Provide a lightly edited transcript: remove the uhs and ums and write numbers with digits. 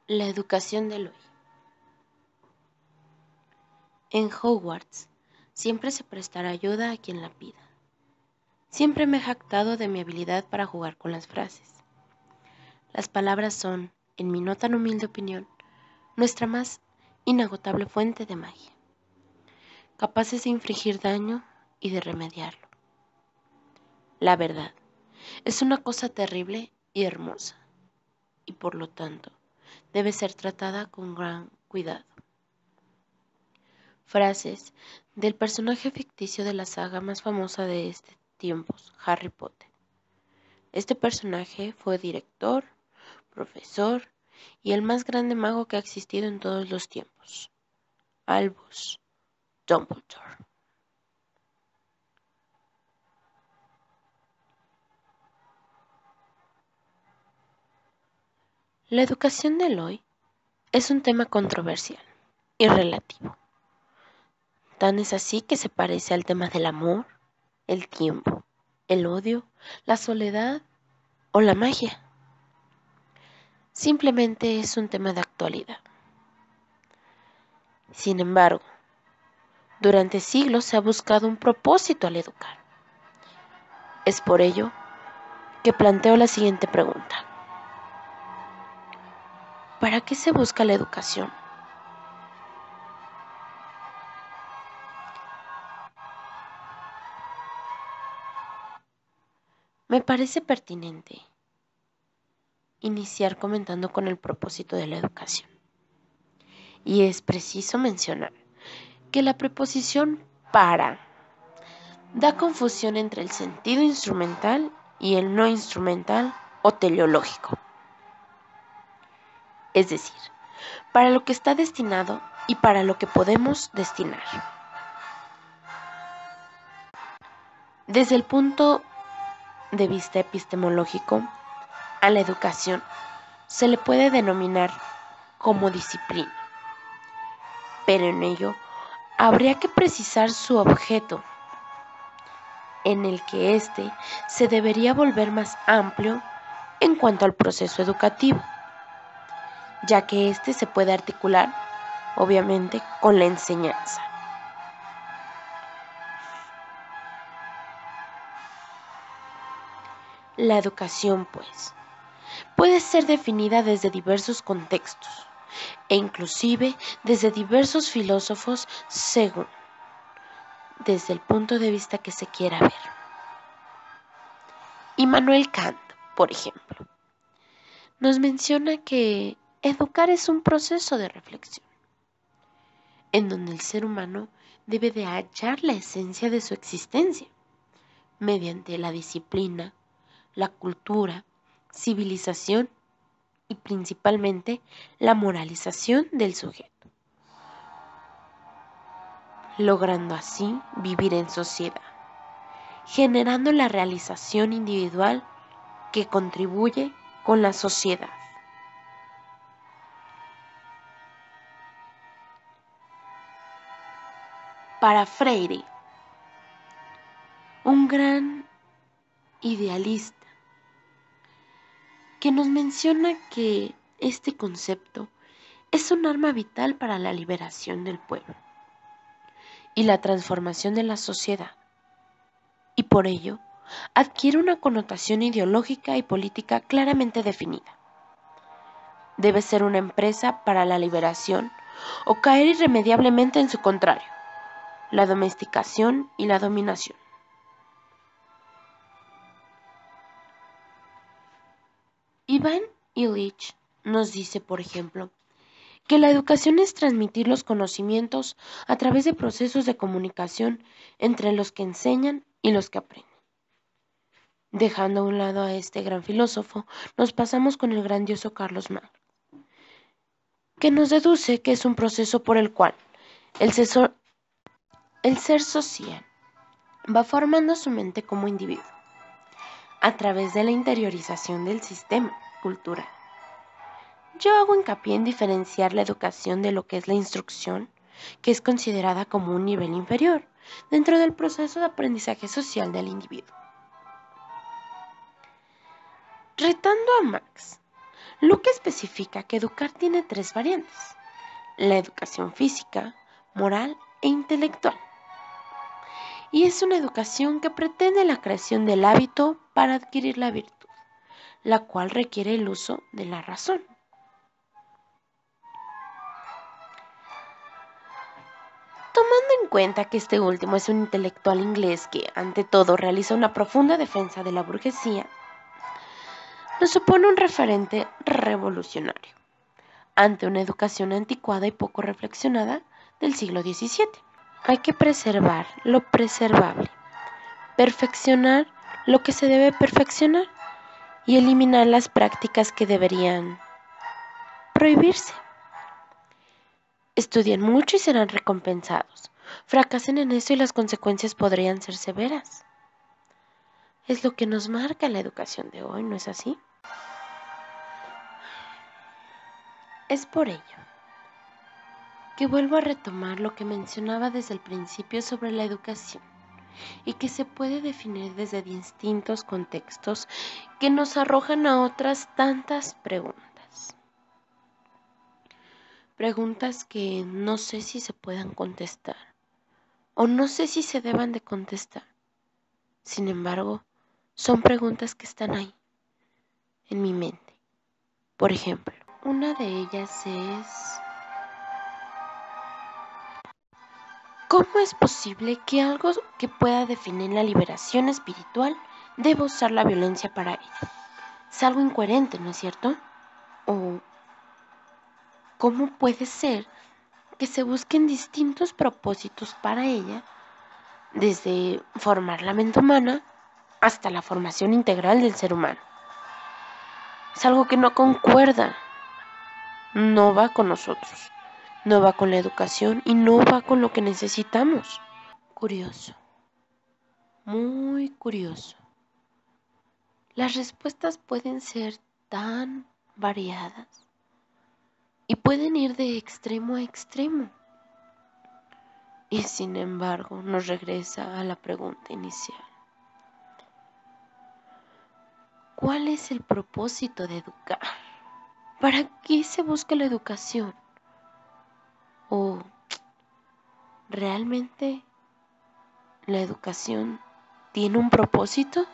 La educación del hoy. En Hogwarts siempre se prestará ayuda a quien la pida. Siempre me he jactado de mi habilidad para jugar con las frases. Las palabras son, en mi no tan humilde opinión, nuestra más inagotable fuente de magia, capaces de infligir daño y de remediarlo. La verdad, es una cosa terrible y hermosa, y por lo tanto, debe ser tratada con gran cuidado. Frases del personaje ficticio de la saga más famosa de este tiempos, Harry Potter. Este personaje fue director, profesor y el más grande mago que ha existido en todos los tiempos, Albus Dumbledore. La educación del hoy es un tema controversial y relativo. Tan es así que se parece al tema del amor, el tiempo, el odio, la soledad o la magia. Simplemente es un tema de actualidad. Sin embargo, durante siglos se ha buscado un propósito al educar. Es por ello que planteo la siguiente pregunta. ¿Para qué se busca la educación? Me parece pertinente iniciar comentando con el propósito de la educación. Y es preciso mencionar que la preposición para da confusión entre el sentido instrumental y el no instrumental o teleológico. Es decir, para lo que está destinado y para lo que podemos destinar. Desde el punto de vista epistemológico, a la educación se le puede denominar como disciplina, pero en ello habría que precisar su objeto, en el que éste se debería volver más amplio en cuanto al proceso educativo, ya que éste se puede articular, obviamente, con la enseñanza. La educación, pues, puede ser definida desde diversos contextos e inclusive desde diversos filósofos según desde el punto de vista que se quiera ver. Immanuel Kant, por ejemplo, nos menciona que educar es un proceso de reflexión, en donde el ser humano debe de hallar la esencia de su existencia, mediante la disciplina, la cultura, civilización y principalmente la moralización del sujeto, logrando así vivir en sociedad, generando la realización individual que contribuye con la sociedad. Para Freire, un gran idealista, que nos menciona que este concepto es un arma vital para la liberación del pueblo y la transformación de la sociedad, y por ello adquiere una connotación ideológica y política claramente definida. Debe ser una empresa para la liberación o caer irremediablemente en su contrario, la domesticación y la dominación. Iván Illich nos dice, por ejemplo, que la educación es transmitir los conocimientos a través de procesos de comunicación entre los que enseñan y los que aprenden. Dejando a un lado a este gran filósofo, nos pasamos con el grandioso Carlos Marx, que nos deduce que es un proceso por el cual el ser social va formando su mente como individuo, a través de la interiorización del sistema cultural. Yo hago hincapié en diferenciar la educación de lo que es la instrucción, que es considerada como un nivel inferior dentro del proceso de aprendizaje social del individuo. Retando a Marx, Luke especifica que educar tiene 3 variantes: la educación física, moral e intelectual. Y es una educación que pretende la creación del hábito para adquirir la virtud, la cual requiere el uso de la razón. Tomando en cuenta que este último es un intelectual inglés que, ante todo, realiza una profunda defensa de la burguesía, nos supone un referente revolucionario ante una educación anticuada y poco reflexionada del siglo XVII. Hay que preservar lo preservable, perfeccionar lo que se debe perfeccionar y eliminar las prácticas que deberían prohibirse. Estudien mucho y serán recompensados. Fracasen en esto y las consecuencias podrían ser severas. Es lo que nos marca la educación de hoy, ¿no es así? Es por ello que vuelvo a retomar lo que mencionaba desde el principio sobre la educación y que se puede definir desde distintos contextos que nos arrojan a otras tantas preguntas. Preguntas que no sé si se puedan contestar o no sé si se deban de contestar. Sin embargo, son preguntas que están ahí, en mi mente. Por ejemplo, una de ellas es: ¿cómo es posible que algo que pueda definir la liberación espiritual deba usar la violencia para ello? Es algo incoherente, ¿no es cierto? ¿O cómo puede ser que se busquen distintos propósitos para ella, desde formar la mente humana hasta la formación integral del ser humano? Es algo que no concuerda, no va con nosotros, no va con la educación y no va con lo que necesitamos. Curioso, muy curioso. Las respuestas pueden ser tan variadas y pueden ir de extremo a extremo. Y sin embargo, nos regresa a la pregunta inicial. ¿Cuál es el propósito de educar? ¿Para qué se busca la educación? ¿O realmente la educación tiene un propósito?